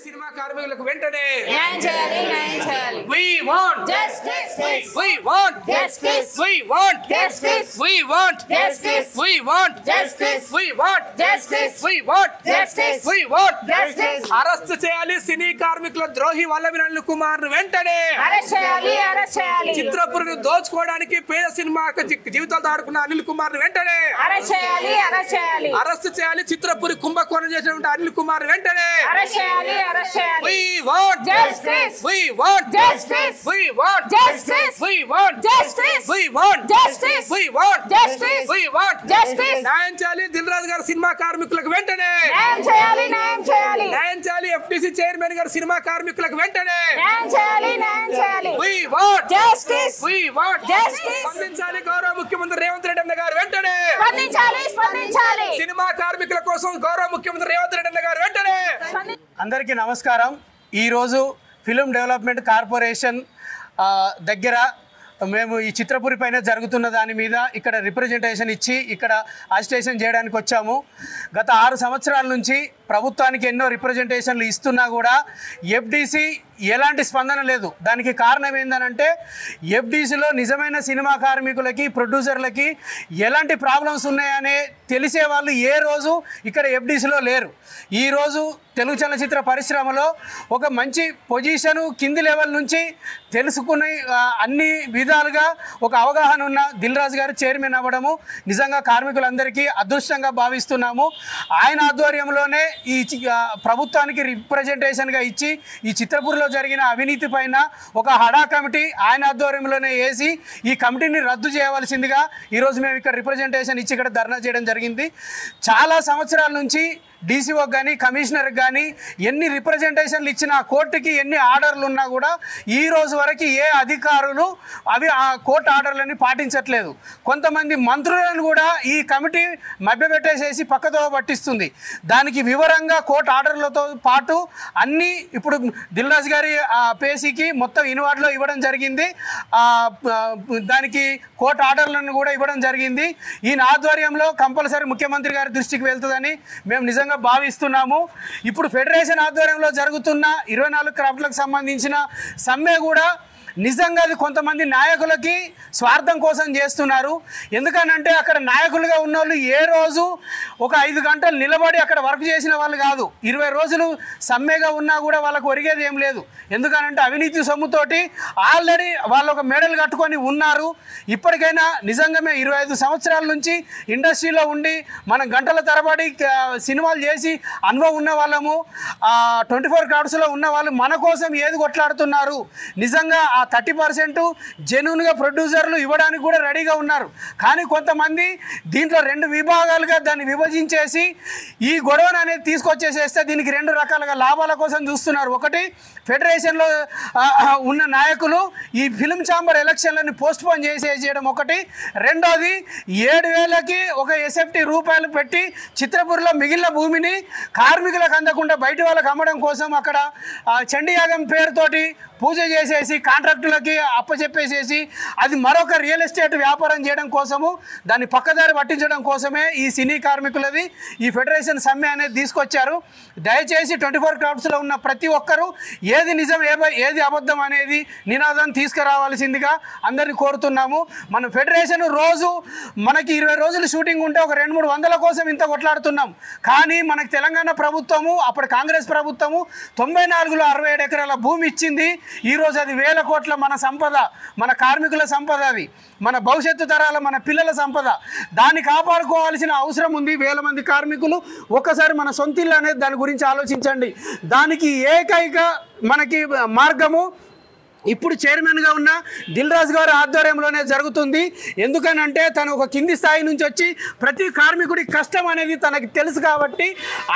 Cinema కార్మికులకు వెంటనే న్యాయం చేయాలి న్యాయం చేయాలి we want justice we want justice we want justice we want justice we want justice we want justice we want justice we want justice arrest చేయాలి సినీ కార్మికుల ద్రోహి వల్లభనేని అనిల్ కుమార్ వెంటనే అరెస్ట్ చేయాలి చిత్రపురిని దోచుకోవడానికి పేద సినిమా జీవితాలతో ఆడుకున్న అనిల్ కుమార్ వెంటనే అరెస్ట్ చేయాలి అరెస్ట్ చేయాలి చిత్రపురి కుంభకోణం చేసినటువంటి అనిల్ కుమార్ వెంటనే అరెస్ట్ చేయాలి we want justice we want justice we want justice we want justice we want justice we want justice we want justice న్యాయం చేయాలి దిల్ రాజు గారు సినిమా కార్మికులకు వెంటనే న్యాయం చేయాలి ఎఫ్టీసీ చైర్మన్ గారు సినిమా కార్మికులకు వెంటనే న్యాయం చేయాలి we want justice we want justice స్పందించాలి గౌరవ ముఖ్యమంత్రి రేవంత్ రెడ్డి అన్న గారు వెంటనే స్పందించాలి సినిమా కార్మికుల కోసం గౌరవ ముఖ్యమంత్రి రేవంత్ రెడ్డి అన్న గారు వెంటనే అందరికీ నమస్కారం. ఈరోజు ఫిల్మ్ డెవలప్మెంట్ కార్పొరేషన్ దగ్గర మేము ఈ చిత్రపురి పైన జరుగుతున్న దాని మీద ఇక్కడ రిప్రజెంటేషన్ ఇచ్చి ఇక్కడ అజిటేషన్ చేయడానికి వచ్చాము. గత 6 సంవత్సరాల నుంచి ప్రభుత్వానికి ఎన్నో రిప్రజెంటేషన్లు ఇస్తున్నా కూడా ఎఫ్డీసీ ఎలాంటి స్పందన లేదు. దానికి కారణం ఏంటంటే ఎఫ్డీసీలో నిజమైన సినిమా కార్మికులకి ప్రొడ్యూసర్లకి ఎలాంటి ప్రాబ్లమ్స్ ఉన్నాయనే తెలిసే వాళ్ళు ఏ రోజు ఇక్కడ ఎఫ్డీసీలో లేరు. ఈరోజు తెలుగు చలనచిత్ర పరిశ్రమలో ఒక మంచి పొజిషను కింది లెవెల్ నుంచి తెలుసుకుని అన్ని విధాలుగా ఒక అవగాహన ఉన్న దిల్ రాజు గారు చైర్మన్ అవ్వడము నిజంగా కార్మికులందరికీ అదృష్టంగా భావిస్తున్నాము. ఆయన ఆధ్వర్యంలోనే ఈ ప్రభుత్వానికి రిప్రజెంటేషన్గా ఇచ్చి ఈ చిత్రపూర్లో జరిగిన అవినీతి పైన ఒక హడా కమిటీ ఆయన ఆధ్వర్యంలోనే వేసి ఈ కమిటీని రద్దు చేయవలసిందిగా ఈరోజు మేము ఇక్కడ రిప్రజెంటేషన్ ఇచ్చి ఇక్కడ ధర్నా చేయడం జరిగింది. చాలా సంవత్సరాల నుంచి డీసీఓకి కానీ కమిషనర్కి కానీ ఎన్ని రిప్రజెంటేషన్లు ఇచ్చినా కోర్టుకి ఎన్ని ఆర్డర్లు ఉన్నా కూడా ఈ రోజు వరకు ఏ అధికారులు ఆ కోర్టు ఆర్డర్లని పాటించట్లేదు. కొంతమంది మంత్రులను కూడా ఈ కమిటీ మభ్యపెట్టేసేసి పక్కతో పట్టిస్తుంది. దానికి వివరంగా కోర్టు ఆర్డర్లతో పాటు అన్నీ ఇప్పుడు దిల్ రాజు గారి పేసీకి మొత్తం ఇన్వార్డ్లో ఇవ్వడం జరిగింది. దానికి కోర్టు ఆర్డర్లను కూడా ఇవ్వడం జరిగింది. ఈయన ఆధ్వర్యంలో కంపల్సరీ ముఖ్యమంత్రి గారి దృష్టికి వెళ్తుందని మేము నిజంగా భావిస్తున్నాము. ఇప్పుడు ఫెడరేషన్ ఆధ్వర్యంలో జరుగుతున్న 24 క్రాఫ్ట్లకు సంబంధించిన సమ్మె కూడా నిజంగా అది కొంతమంది నాయకులకి స్వార్థం కోసం చేస్తున్నారు. ఎందుకనంటే అక్కడ నాయకులుగా ఉన్న వాళ్ళు ఏ రోజు ఒక 5 గంటలు నిలబడి అక్కడ వర్క్ చేసిన వాళ్ళు కాదు. 20 రోజులు సమ్మెగా ఉన్నా కూడా వాళ్ళకు ఒరిగేది ఏం లేదు. ఎందుకనంటే అవినీతి సొమ్ముతోటి ఆల్రెడీ వాళ్ళు ఒక మెడల్ కట్టుకొని ఉన్నారు. ఇప్పటికైనా నిజంగా మేము 25 సంవత్సరాల నుంచి ఇండస్ట్రీలో ఉండి మనం గంటల తరబడి సినిమాలు చేసి అనుభవం ఉన్న వాళ్ళము 24 క్రాఫ్ట్స్లో ఉన్న వాళ్ళు మన కోసం ఏది కొట్లాడుతున్నారు. నిజంగా ఆ 30% జెన్యూన్గా ప్రొడ్యూసర్లు ఇవ్వడానికి కూడా రెడీగా ఉన్నారు. కానీ కొంతమంది దీంట్లో 2 విభాగాలుగా దాన్ని విభజించేసి ఈ గొడవను అనేది తీసుకొచ్చేసేస్తే దీనికి 2 రకాలుగా లాభాల కోసం చూస్తున్నారు. ఒకటి ఫెడరేషన్లో ఉన్న నాయకులు ఈ ఫిల్మ్ ఛాంబర్ ఎలక్షన్లని పోస్ట్పోన్ చేసేయడం ఒకటి. రెండోది 7,000కి ఒక ఎస్ఎఫ్టీ రూపాయలు పెట్టి చిత్రపూర్లో మిగిలిన భూమిని కార్మికులకు అందకుండా బయట వాళ్ళకి అమ్మడం కోసం అక్కడ చండీయాగం పేరుతోటి పూజ చేసేసి కాంట్రాక్టులకి అప్పచెప్పేసేసి అది మరొక రియల్ ఎస్టేట్ వ్యాపారం చేయడం కోసము దాన్ని పక్కదారి పట్టించడం కోసమే ఈ సినీ కార్మికులది ఈ ఫెడరేషన్ సమ్మె అనేది తీసుకొచ్చారు. దయచేసి 24 క్రాఫ్ట్స్లో ఉన్న ప్రతి ఒక్కరూ ఏది నిజం ఏది అబద్ధం అనేది నినాదం తీసుకురావాల్సిందిగా అందరినీ కోరుతున్నాము. మన ఫెడరేషన్ రోజు మనకి 20 రోజులు షూటింగ్ ఉంటే ఒక 200-300 కోసం ఇంత కొట్లాడుతున్నాం. కానీ మనకు తెలంగాణ ప్రభుత్వము అప్పుడు కాంగ్రెస్ ప్రభుత్వము 94లో 67 ఎకరాల భూమి ఇచ్చింది. ఈరోజు అది 1000 కోట్ల మన సంపద, మన కార్మికుల సంపద, అది మన భవిష్యత్తు తరాల మన పిల్లల సంపద. దాన్ని కాపాడుకోవాల్సిన అవసరం ఉంది. 1000 మంది కార్మికులు. ఒక్కసారి మన సొంతిల్లు అనేది దాని గురించి ఆలోచించండి. దానికి ఏకైక మనకి మార్గము ఇప్పుడు చైర్మన్గా ఉన్న దిల్ రాజు గారి ఆధ్వర్యంలోనే జరుగుతుంది. ఎందుకనంటే తను ఒక కింది స్థాయి నుంచి వచ్చి ప్రతి కార్మికుడి కష్టం అనేది తనకి తెలుసు కాబట్టి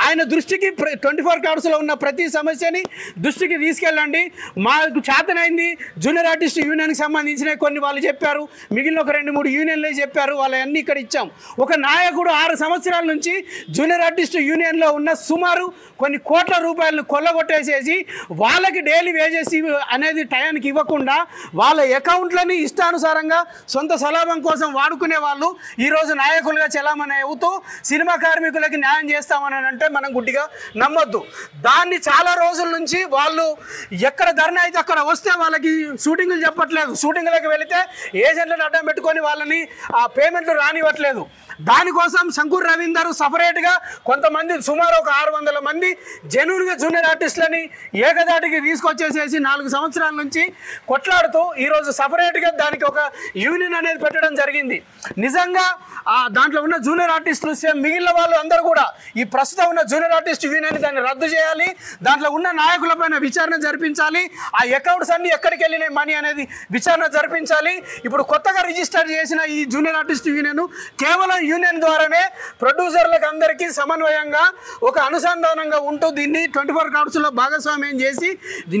ఆయన దృష్టికి 24 క్రాఫ్ట్స్లో ఉన్న ప్రతి సమస్యని దృష్టికి తీసుకెళ్ళండి. మాకు చేతనైంది జూనియర్ ఆర్టిస్ట్ యూనియన్కి సంబంధించిన కొన్ని వాళ్ళు చెప్పారు, మిగిలిన ఒక 2-3 యూనియన్లే చెప్పారు, వాళ్ళన్నీ ఇక్కడ ఇచ్చాం. ఒక నాయకుడు 6 సంవత్సరాల నుంచి జూనియర్ ఆర్టిస్ట్ యూనియన్లో ఉన్న సుమారు కొన్ని కోట్ల రూపాయలను కొల్లగొట్టేసేసి వాళ్ళకి డైలీ వేజెస్ అనేది టైం సమయానికి ఇవ్వకుండా వాళ్ళ అకౌంట్లని ఇష్టానుసారంగా సొంత సలాభం కోసం వాడుకునే వాళ్ళు ఈరోజు నాయకులుగా చలామణి అవుతూ సినిమా కార్మికులకి న్యాయం చేస్తామని అంటే మనం గుడ్డిగా నమ్మొద్దు. దాన్ని చాలా రోజుల నుంచి వాళ్ళు ఎక్కడ ధర్నా అయితే అక్కడ వస్తే వాళ్ళకి షూటింగ్లు చెప్పట్లేదు, షూటింగ్లకు వెళితే ఏజెంట్లను అడ్డం పెట్టుకొని వాళ్ళని ఆ పేమెంట్లు రానివ్వట్లేదు. దానికోసం శంకూర్ రవీందర్ సపరేట్గా కొంతమంది సుమారు ఒక 600 మంది జెన్యూన్గా జూనియర్ ఆర్టిస్టులని ఏకదాటికి తీసుకొచ్చేసేసి 4 సంవత్సరాల నుంచి కొట్లాడుతూ ఈరోజు సపరేట్గా దానికి ఒక యూనియన్ అనేది పెట్టడం జరిగింది. నిజంగా దాంట్లో ఉన్న జూనియర్ ఆర్టిస్టులు సేమ్ మిగిలిన వాళ్ళు అందరూ కూడా ఈ ప్రస్తుతం ఉన్న జూనియర్ ఆర్టిస్ట్ యూనియన్ దాన్ని రద్దు చేయాలి, దాంట్లో ఉన్న నాయకులపైన విచారణ జరిపించాలి, ఆ అకౌంట్స్ అన్ని ఎక్కడికి వెళ్ళినాయి మనీ అనేది విచారణ జరిపించాలి. ఇప్పుడు కొత్తగా రిజిస్టర్ చేసిన ఈ జూనియర్ ఆర్టిస్ట్ యూనియన్ కేవలం యూనియన్ ద్వారానే ప్రొడ్యూసర్లకు అందరికీ సమన్వయంగా ఒక అనుసంధానంగా ఉంటూ దీన్ని 24 క్రాఫ్ట్స్లో భాగస్వామ్యం చేసి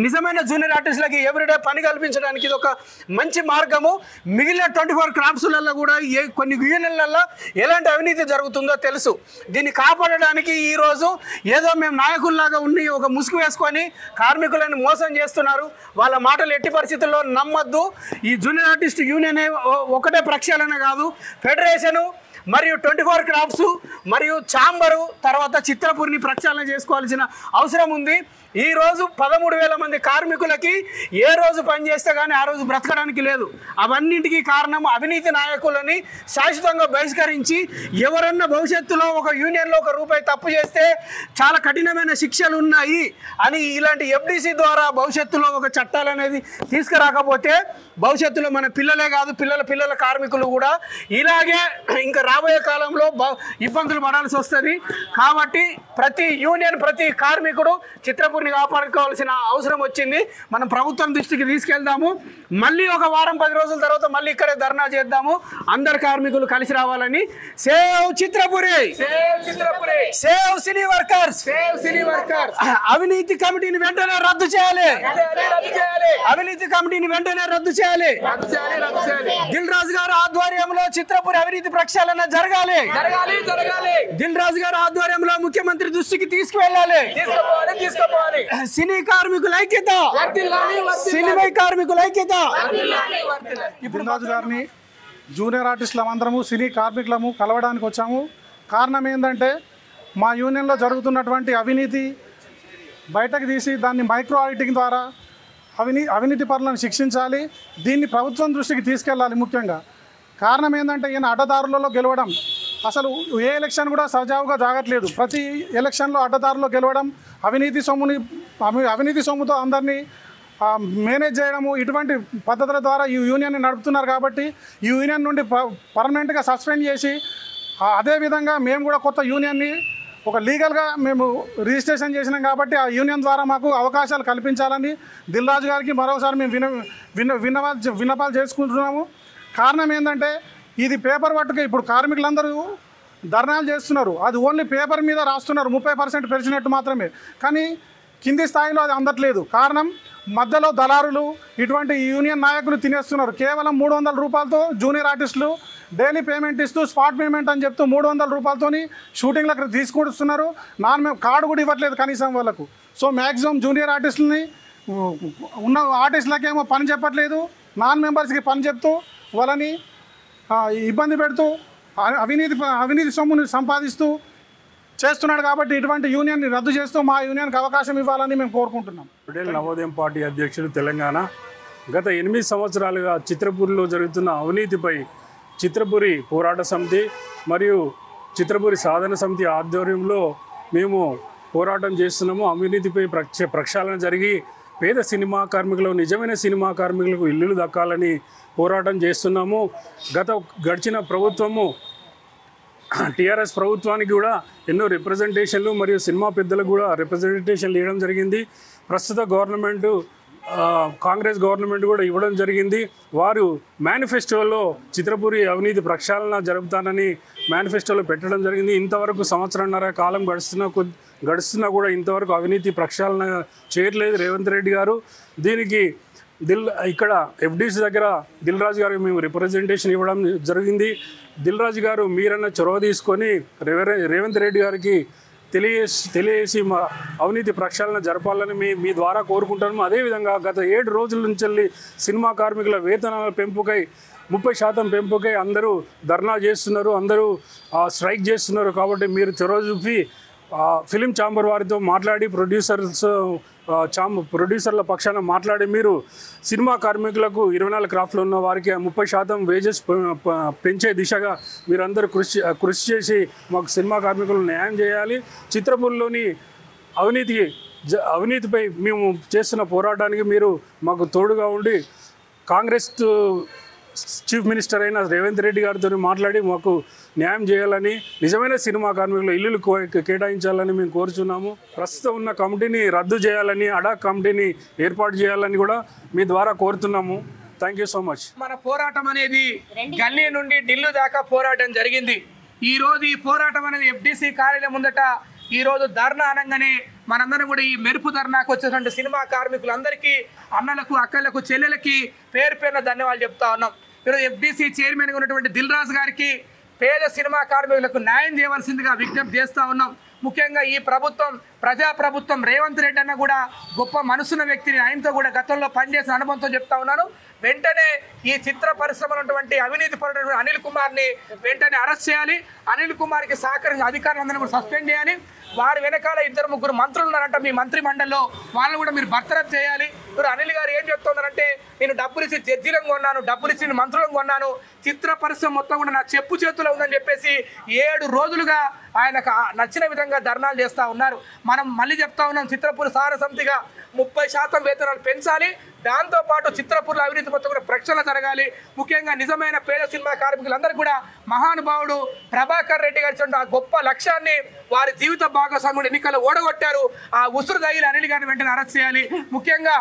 నిజమైన జూనియర్ ఆర్టిస్టులకి ఎవ్రీడే పని కల్పించడానికి ఇది ఒక మంచి మార్గము. మిగిలిన 24 క్రాఫ్ట్స్లలో కూడా కొన్ని యూనియన్లలో ఎలాంటి అవినీతి జరుగుతుందో తెలుసు. దీన్ని కాపాడడానికి ఈరోజు ఏదో మేము నాయకుల్లాగా ఉండి ఒక ముసుగు వేసుకొని కార్మికులను మోసం చేస్తున్నారు. వాళ్ళ మాటలు ఎట్టి పరిస్థితుల్లో నమ్మద్దు. ఈ జూనియర్ ఆర్టిస్ట్ యూనియన్ ఒకటే ప్రక్షాళన కాదు, ఫెడరేషను మరియు 24 క్రాఫ్ట్స్ మరియు ఛాంబరు తర్వాత చిత్రపూర్ని ప్రక్షాళన చేసుకోవాల్సిన అవసరం ఉంది. ఈరోజు 13,000 మంది కార్మికులకి ఏ రోజు పని చేస్తే కానీ ఆ రోజు బ్రతకడానికి లేదు. అవన్నింటికీ కారణం అవినీతి నాయకులని శాశ్వతంగా బహిష్కరించి ఎవరన్నా భవిష్యత్తులో ఒక యూనియన్లో ₹1 తప్పు చేస్తే చాలా కఠినమైన శిక్షలు ఉన్నాయి అని ఇలాంటి FDC ద్వారా భవిష్యత్తులో ఒక చట్టాలు అనేది తీసుకురాకపోతే భవిష్యత్తులో మన పిల్లలే కాదు పిల్లల కార్మికులు కూడా ఇలాగే ఇంకా రాబోయే కాలంలో ఇబ్బందులు పడాల్సి వస్తుంది. కాబట్టి ప్రతి యూనియన్ ప్రతి కార్మికుడు చిత్రపూర్ని కాపాడుకోవాల్సిన అవసరం వచ్చింది. మనం ప్రభుత్వం దృష్టికి తీసుకెళ్దాము. మళ్ళీ ఒక వారం 10 రోజుల తర్వాత మళ్ళీ ఇక్కడే ధర్నా చేద్దాము. అందరు కార్మికులు కలిసి రావాలని. సేవ్ చిత్రపురి, సేవ్ సినీ వర్కర్స్, అవినీతి కమిటీని వెంటనే రద్దు చేయాలి, అవినీతి కమిటీని వెంటనే రద్దు చేయాలి. దిల్ రాజు గారి ఆధ్వర్యంలో చిత్రపురి అవినీతి ప్రక్షాళన జరగాలి. దిల్ రాజు గారి ఆధ్వర్యంలో ముఖ్యమంత్రి దృష్టికి తీసుకువెళ్ళాలి. సినీ కార్మికుల ఐక్యత, సినిమా కార్మికుల ఐక్యత. ఇప్పుడు రాజు గారిని జూనియర్ ఆర్టిస్టులం అందరము సినీ కార్మికులము కలవడానికి వచ్చాము. కారణం ఏంటంటే మా యూనియన్లో జరుగుతున్నటువంటి అవినీతి బయటకు తీసి దాన్ని మైక్రో ఆడిటింగ్ ద్వారా అవినీతి పరులను శిక్షించాలి. దీన్ని ప్రభుత్వం దృష్టికి తీసుకెళ్ళాలి. ముఖ్యంగా కారణం ఏంటంటే ఈయన అడ్డదారులలో గెలవడం, అసలు ఏ ఎలక్షన్ కూడా సజావుగా జాగట్లేదు. ప్రతి ఎలక్షన్లో అడ్డదారులో గెలవడం, అవినీతి సొమ్ముతో అందరినీ మేనేజ్ చేయడము, ఇటువంటి పద్ధతుల ద్వారా ఈ యూనియన్ని నడుపుతున్నారు. కాబట్టి ఈ యూనియన్ నుండి పర్మనెంట్గా సస్పెండ్ చేసి అదేవిధంగా మేము కూడా కొత్త యూనియన్ని ఒక లీగల్గా మేము రిజిస్ట్రేషన్ చేసినాం. కాబట్టి ఆ యూనియన్ ద్వారా మాకు అవకాశాలు కల్పించాలని దిల్ రాజు గారికి మరోసారి మేము విన్నపాలు చేసుకుంటున్నాము. కారణం ఏంటంటే ఇది పేపర్ వర్క్గా ఇప్పుడు కార్మికులందరూ ధర్నాలు చేస్తున్నారు. అది ఓన్లీ పేపర్ మీద రాస్తున్నారు, 30% పెంచినట్టు మాత్రమే. కానీ కింది స్థాయిలో అది అందట్లేదు. కారణం మధ్యలో దళారులు ఇటువంటి యూనియన్ నాయకులు తినేస్తున్నారు. కేవలం ₹300 జూనియర్ ఆర్టిస్టులు డైలీ పేమెంట్ ఇస్తూ స్పాట్ పేమెంట్ అని చెప్తూ ₹300 షూటింగ్లకు తీసుకొస్తున్నారు. కార్డు కూడా ఇవ్వట్లేదు కనీసం వాళ్ళకు. సో మ్యాక్సిమం జూనియర్ ఆర్టిస్టులని ఉన్న ఆర్టిస్టులకేమో పని చెప్పట్లేదు, నాన్ మెంబర్స్కి పని చెప్తూ వాళ్ళని ఇబ్బంది పెడుతూ అవినీతి సొమ్ముని సంపాదిస్తూ చేస్తున్నాడు. కాబట్టి ఇటువంటి యూనియన్ని రద్దు చేస్తూ మా యూనియన్కి అవకాశం ఇవ్వాలని మేము కోరుకుంటున్నాం. నవోదయం పార్టీ అధ్యక్షుడు తెలంగాణ. గత 8 సంవత్సరాలుగా చిత్రపూరిలో జరుగుతున్న అవినీతిపై చిత్రపూరి పోరాట సమితి మరియు చిత్రపూరి సాధన సమితి ఆధ్వర్యంలో మేము పోరాటం చేస్తున్నాము. అవినీతిపై ప్రక్షాళన జరిగి పేద సినిమా కార్మికులు, నిజమైన సినిమా కార్మికులకు ఇల్లులు దక్కాలని పోరాటం చేస్తున్నాము. గడిచిన ప్రభుత్వము టీఆర్ఎస్ ప్రభుత్వానికి కూడా ఎన్నో రిప్రజెంటేషన్లు మరియు సినిమా పెద్దలకు కూడా రిప్రజెంటేషన్లు ఇవ్వడం జరిగింది. ప్రస్తుత గవర్నమెంటు కాంగ్రెస్ గవర్నమెంట్ కూడా ఇవ్వడం జరిగింది. వారు మేనిఫెస్టోలో చిత్రపూరి అవినీతి ప్రక్షాళన జరుపుతానని మేనిఫెస్టోలో పెట్టడం జరిగింది. ఇంతవరకు సంవత్సరంన్నర కాలం గడుస్తున్నా కూడా ఇంతవరకు అవినీతి ప్రక్షాళన చేయట్లేదు రేవంత్ రెడ్డి గారు. దీనికి ఇక్కడ FDC దగ్గర దిల్ రాజు గారికి మేము రిప్రజెంటేషన్ ఇవ్వడం జరిగింది. దిల్ రాజు గారు మీరన్న చొరవ తీసుకొని రేవంత్ రెడ్డి గారికి తెలియజేసి మా అవినీతి ప్రక్షాళన జరపాలని మీ ద్వారా కోరుకుంటాము. అదేవిధంగా గత 7 రోజుల నుంచి సినిమా కార్మికుల వేతనాల పెంపుకై 30% పెంపుకై అందరూ ధర్నా చేస్తున్నారు, అందరూ స్ట్రైక్ చేస్తున్నారు. కాబట్టి మీరు చొరవ చూపి ఫిలిం ఛాంబర్ వారితో మాట్లాడి ప్రొడ్యూసర్ల పక్షాన మాట్లాడి మీరు సినిమా కార్మికులకు 24 క్రాఫ్ట్లో ఉన్న వారికి 30% వేజెస్ పెంచే దిశగా మీరందరూ కృషి చేసి మాకు సినిమా కార్మికులను న్యాయం చేయాలి. చిత్రపూర్లోని అవినీతిపై మేము చేస్తున్న పోరాటానికి మీరు మాకు తోడుగా ఉండి కాంగ్రెస్ చీఫ్ మినిస్టర్ అయిన రేవంత్ రెడ్డి గారితో మాట్లాడి మాకు న్యాయం చేయాలని, నిజమైన సినిమా కార్మికులు ఇల్లులు కేటాయించాలని మేము కోరుచున్నాము. ప్రస్తుతం ఉన్న కమిటీని రద్దు చేయాలని, అడాక్ కమిటీని ఏర్పాటు చేయాలని కూడా మీ ద్వారా కోరుతున్నాము. Thank you so much. మన పోరాటం అనేది గల్లీ నుండి ఢిల్లీ దాకా పోరాటం జరిగింది. ఈరోజు ఈ పోరాటం అనేది FDC కార్యాలయం ముందట ఈరోజు ధర్నా అనగానే మనందరం కూడా ఈ మెరుపు ధర్నాకు వచ్చేటువంటి సినిమా కార్మికులందరికీ, అన్నలకు, అక్కలకు, చెల్లెలకి పేరు పేరున ధన్యవాదాలు చెప్తా ఉన్నాం. ఈరోజు FDC చైర్మన్గా ఉన్నటువంటి దిల్ రాజు గారికి పేద సినిమా కార్మికులకు న్యాయం చేయవలసిందిగా విజ్ఞప్తి చేస్తూ ఉన్నాం. ముఖ్యంగా ఈ ప్రభుత్వం ప్రజాప్రభుత్వం రేవంత్ రెడ్డి అన్న కూడా గొప్ప మనసున్న వ్యక్తిని, ఆయనతో కూడా గతంలో పనిచేసిన అనుభవంతో చెప్తా ఉన్నాను. వెంటనే ఈ చిత్ర పరిశ్రమలో ఉన్నటువంటి అవినీతి పరుడైన అనిల్ కుమార్ని వెంటనే అరెస్ట్ చేయాలి. అనిల్ కుమార్కి సహకరించిన అధికారులందరినీ కూడా సస్పెండ్ చేయాలి. వారి వెనకాల 2-3 మంత్రులు ఉన్నారంట మీ మంత్రి మండలిలో, వాళ్ళని కూడా మీరు బర్తరఫ్ చేయాలి. ఇప్పుడు అనిల్ గారు ఏం చెప్తున్నారంటే, నేను డబ్బులు ఇచ్చి జడ్జీలను కొన్నాను, డబ్బులు ఇచ్చి మంత్రులను కొన్నాను, చిత్ర పరిశ్రమ మొత్తం కూడా నా చెప్పు చేతుల్లో ఉందని చెప్పేసి 7 రోజులుగా ఆయనకు నచ్చిన విధంగా ధర్నాలు చేస్తూ ఉన్నారు. మనం మళ్ళీ చెప్తా ఉన్నాం, చిత్రపూర్ సార సమితిగా 30% వేతనాలు పెంచాలి. దాంతోపాటు చిత్రపూర్లో అవినీతి మొత్తం కూడా ప్రక్షాళన జరగాలి. ముఖ్యంగా నిజమైన పేద సినిమా కార్మికులందరూ కూడా మహానుభావుడు ప్రభాకర్ రెడ్డి గారి ఆ గొప్ప లక్ష్యాన్ని వారి జీవిత భాగస్వాముడు ఎన్నికల్లో ఓడగొట్టారు. ఆ ఉసురు తగిలి అనిల్ గారిని వెంటనే అరెస్ట్ చేయాలి. ముఖ్యంగా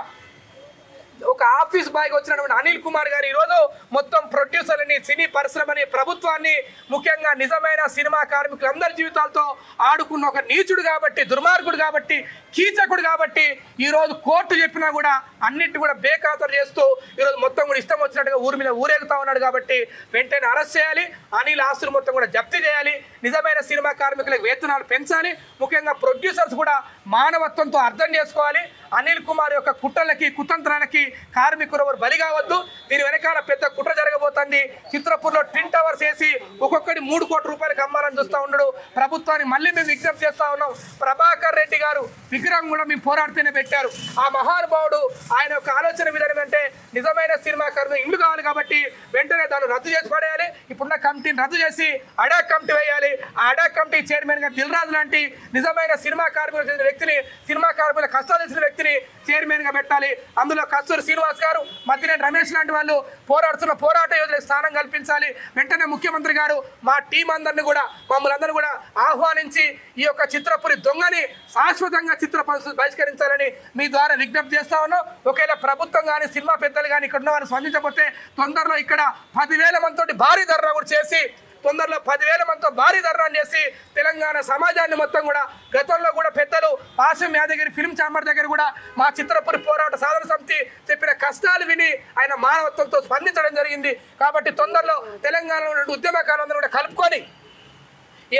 ఒక ఆఫీస్ బాయ్గా వచ్చినటువంటి అనిల్ కుమార్ గారు ఈరోజు మొత్తం ప్రొడ్యూసర్లని, సినీ పరిశ్రమని, ప్రభుత్వాన్ని, ముఖ్యంగా నిజమైన సినిమా కార్మికులందరి జీవితాలతో ఆడుకున్న ఒక నీచుడు కాబట్టి, దుర్మార్గుడు కాబట్టి, కీచకుడు కాబట్టి ఈరోజు కోర్టు చెప్పినా కూడా అన్నిటి కూడా బేఖాతరు చేస్తూ ఈరోజు మొత్తం కూడా ఇష్టం వచ్చినట్టుగా ఊరి మీద ఊరేగుతా ఉన్నాడు. కాబట్టి వెంటనే అరెస్ట్ చేయాలి. అనిల్ ఆస్తులు మొత్తం కూడా జప్తీ చేయాలి. నిజమైన సినిమా కార్మికులకు వేతనాలు పెంచాలి. ముఖ్యంగా ప్రొడ్యూసర్స్ కూడా మానవత్వంతో అర్థం చేసుకోవాలి. అనిల్ కుమార్ యొక్క కుట్రలకి, కుతంత్రాలకి కార్మికులు ఎవరు బలి కావద్దు. దీని వెనకాల పెద్ద కుట్ర జరగబోతుంది. చిత్రపూర్లో ట్విన్ టవర్స్ వేసి ఒక్కొక్కటి 3 కోట్ల రూపాయలకు అమ్మాలని చూస్తూ ఉన్నాడు. ప్రభుత్వాన్ని మళ్ళీ మేము విజ్ఞప్తి చేస్తా ఉన్నాం. ప్రభాకర్ రెడ్డి గారు విగ్రహం కూడా మేము పోరాడితేనే పెట్టారు. ఆ మహానుభావుడు ఆయన యొక్క ఆలోచన విధానం అంటే నిజమైన సినిమా కార్మికులు ఇల్లు కావాలి కాబట్టి వెంటనే దాన్ని రద్దు చేసి పడేయాలి. ఇప్పుడున్న కమిటీని రద్దు చేసి అడాక్ కమిటీ వేయాలి. ఆ అడాక్ కమిటీ చైర్మన్ గా దిల్ రాజు లాంటి నిజమైన సినిమా కార్మికులు చెందిన వ్యక్తిని, సినిమా కార్మికుల కష్టాలు తెలిసిన వ్యక్తిని చైర్మన్ గా పెట్టాలి. అందులో కస్తూరి శ్రీనివాస్ గారు, మద్దినేని రమేష్ లాంటి వాళ్ళు పోరాడుతున్న పోరాట యోధులకు స్థానం కల్పించాలి. వెంటనే ముఖ్యమంత్రి గారు మా టీం అందరినీ కూడా, మమ్మల్ని అందరినీ కూడా ఆహ్వానించి ఈ యొక్క చిత్రపురి దొంగని శాశ్వతంగా చిత్ర బహిష్కరించాలని మీ ద్వారా విజ్ఞప్తి చేస్తా ఉన్నాం. ఒకవేళ ప్రభుత్వం కానీ, సినిమా పెద్దలు కానీ ఇక్కడ ఉన్న వారిని స్పందించకపోతే తొందరలో ఇక్కడ 10,000 మందితో భారీ ధర్నా కూడా చేసి, తొందరలో 10,000 మందితో భారీ ధర్నా చేసి తెలంగాణ సమాజాన్ని మొత్తం కూడా, గతంలో కూడా పెద్దలు పాశం యాదగిరి ఫిల్మ్ ఛాంబర్ దగ్గర కూడా మా చిత్రపురి పోరాట సాధన సమితి చెప్పిన కష్టాలు విని ఆయన మానవత్వంతో స్పందించడం జరిగింది. కాబట్టి తొందరలో తెలంగాణలో ఉన్న ఉద్యమకాలందరూ కూడా కలుపుకొని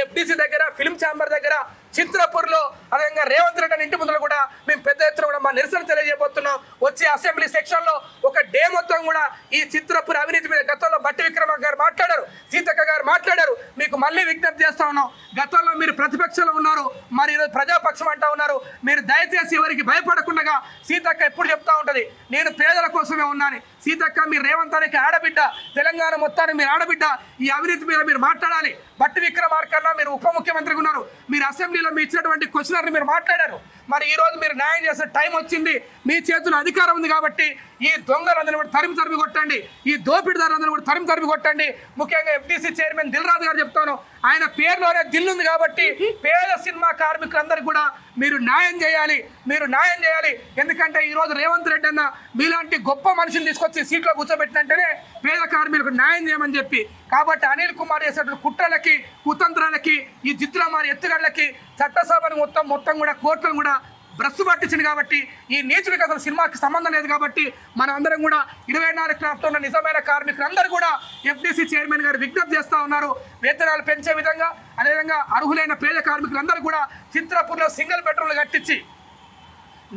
FDC దగ్గర, ఫిల్మ్ ఛాంబర్ దగ్గర, చిత్రపూర్లో, అదేవిధంగా రేవంత్ రెడ్డి ఇంటి ముందు కూడా మేము పెద్ద ఎత్తున కూడా మా నిరసన తెలియజేయబోతున్నాం. వచ్చే అసెంబ్లీ సెక్షన్లో ఒక డే మొత్తం కూడా ఈ చిత్రపూర్ అవినీతి మీద గతంలో బట్టి విక్రమార్క గారు మాట్లాడారు, సీతక్క గారు మాట్లాడారు. మీకు మళ్ళీ విజ్ఞప్తి చేస్తా ఉన్నాం. గతంలో మీరు ప్రతిపక్షంలో ఉన్నారు, మరి ఈరోజు ప్రజాపక్షం అంటా ఉన్నారు. మీరు దయచేసి ఎవరికి భయపడకుండా, సీతక్క ఎప్పుడు చెప్తా ఉంటుంది, నేను పేదల కోసమే ఉన్నాను. సీతక్క మీరు రేవంత్ అనే ఆడబిడ్డ, తెలంగాణ మొత్తాన్ని మీరు ఆడబిడ్డ. ఈ అవినీతి మీద మీరు మాట్లాడాలి. బట్టి విక్రమార్క మీరు ఉప ముఖ్యమంత్రిగా ఉన్నారు, మీరు అసెంబ్లీలో మీ ఇచ్చినటువంటి క్వశ్చనర్ని మీరు మాట్లాడారు. మరి ఈ రోజు మీరు న్యాయం చేసే టైం వచ్చింది. మీ చేతుల్లో అధికారం ఉంది కాబట్టి ఈ దొంగలందరినీ కూడా తరిమి కొట్టండి, ఈ దోపిడిదారులందరినీ కూడా తరిమి కొట్టండి. ముఖ్యంగా FDC చైర్మన్ దిల్ రాజు గారు చెప్తాను, ఆయన పేరులోనే దిల్ ఉంది కాబట్టి పేద సినిమా కార్మికులందరికీ కూడా మీరు న్యాయం చేయాలి, మీరు న్యాయం చేయాలి. ఎందుకంటే ఈరోజు రేవంత్ రెడ్డి అన్న మీలాంటి గొప్ప మనిషిని తీసుకొచ్చి సీట్లో కూర్చోబెట్టినంటేనే పేద కార్మికులకు న్యాయం చేయమని చెప్పి. కాబట్టి అనిల్ కుమార్ చేసేటువంటి కుట్రలకి, కుతంత్రాలకి, ఈ జిత్తులమారి ఎత్తుగడలకి చట్టసభను మొత్తం కూడా కోర్టులను కూడా బ్రష్ పట్టించింది కాబట్టి ఈ నీచుడికి అసలు సినిమాకి సంబంధం లేదు కాబట్టి మనం అందరం కూడా 24 క్రాఫ్ట్ ఉన్న నిజమైన కార్మికులందరూ కూడా ఎఫ్డీసీ చైర్మన్ గారు విజ్ఞప్తి చేస్తూ ఉన్నారు. వేతనాలు పెంచే విధంగా అదేవిధంగా అర్హులైన పేద కార్మికులందరూ కూడా చిత్రపూర్లో సింగిల్ బెడ్రూమ్లు కట్టించి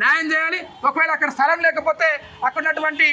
న్యాయం చేయాలి. ఒకవేళ అక్కడ స్థలం లేకపోతే అక్కడ ఉన్నటువంటి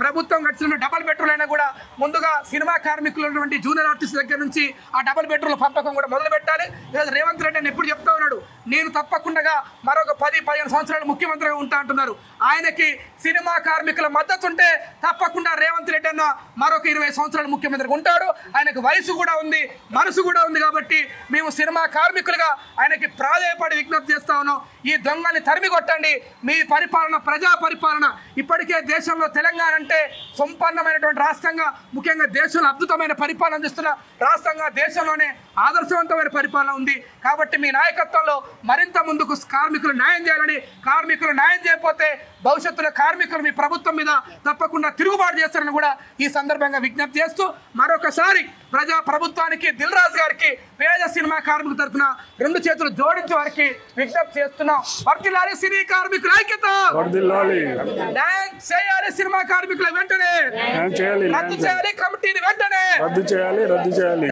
ప్రభుత్వం కట్టిన డబల్ బెడ్రూమ్ అయినా కూడా ముందుగా సినిమా కార్మికులు ఉన్నటువంటి జూనియర్ ఆర్టిస్ట్ దగ్గర నుంచి ఆ డబల్ బెడ్రూమ్ పంపకం కూడా మొదలు పెట్టాలి. ఈరోజు రేవంత్ రెడ్డి అని ఎప్పుడు చెప్తా ఉన్నాడు, నేను తప్పకుండా మరొక 10-15 సంవత్సరాలు ముఖ్యమంత్రిగా ఉంటా అంటున్నారు. ఆయనకి సినిమా కార్మికుల మద్దతు ఉంటే తప్పకుండా రేవంత్ రెడ్డి అన్న మరొక 20 సంవత్సరాలు ముఖ్యమంత్రిగా ఉంటాడు. ఆయనకు వయసు కూడా ఉంది, మనసు కూడా ఉంది కాబట్టి మేము సినిమా కార్మికులుగా ఆయనకి ప్రాధాయపడి విజ్ఞప్తి చేస్తా ఉన్నాం. ఈ దొంగని తరిమి కొట్టండి. మీ పరిపాలన ప్రజా పరిపాలన. ఇప్పటికే దేశంలో తెలంగాణ అంటే సంపన్నమైనటువంటి రాష్ట్రంగా, ముఖ్యంగా దేశంలో అద్భుతమైన పరిపాలన అందిస్తున్న రాష్ట్రంగా, దేశంలోనే ఆదర్శవంతమైన పరిపాలన ఉంది. కాబట్టి మీ నాయకత్వంలో మరింత ముందుకు కార్మికులు న్యాయం చేయాలని, కార్మికులు న్యాయం చేయకపోతే భవిష్యత్తులో కార్మికులు మీ ప్రభుత్వం మీద తప్పకుండా తిరుగుబాటు చేస్తారని కూడా ఈ సందర్భంగా విజ్ఞప్తి చేస్తూ మరొకసారి ప్రజా ప్రభుత్వానికి, దిల్ రాజు గారికి, పేద సినిమా కార్మికుల తరఫున 2 చేతులు జోడించి వారికి విజ్ఞప్తి చేస్తున్నాం. వర్ధిల్లాలి సినీ కార్మికుల ఐక్యత, న్యాయం చేయాలి సినిమా కార్మికుల వెంటనే, రద్దు చేయాలి కమిటీని వెంటనే, రద్దు చేయాలి.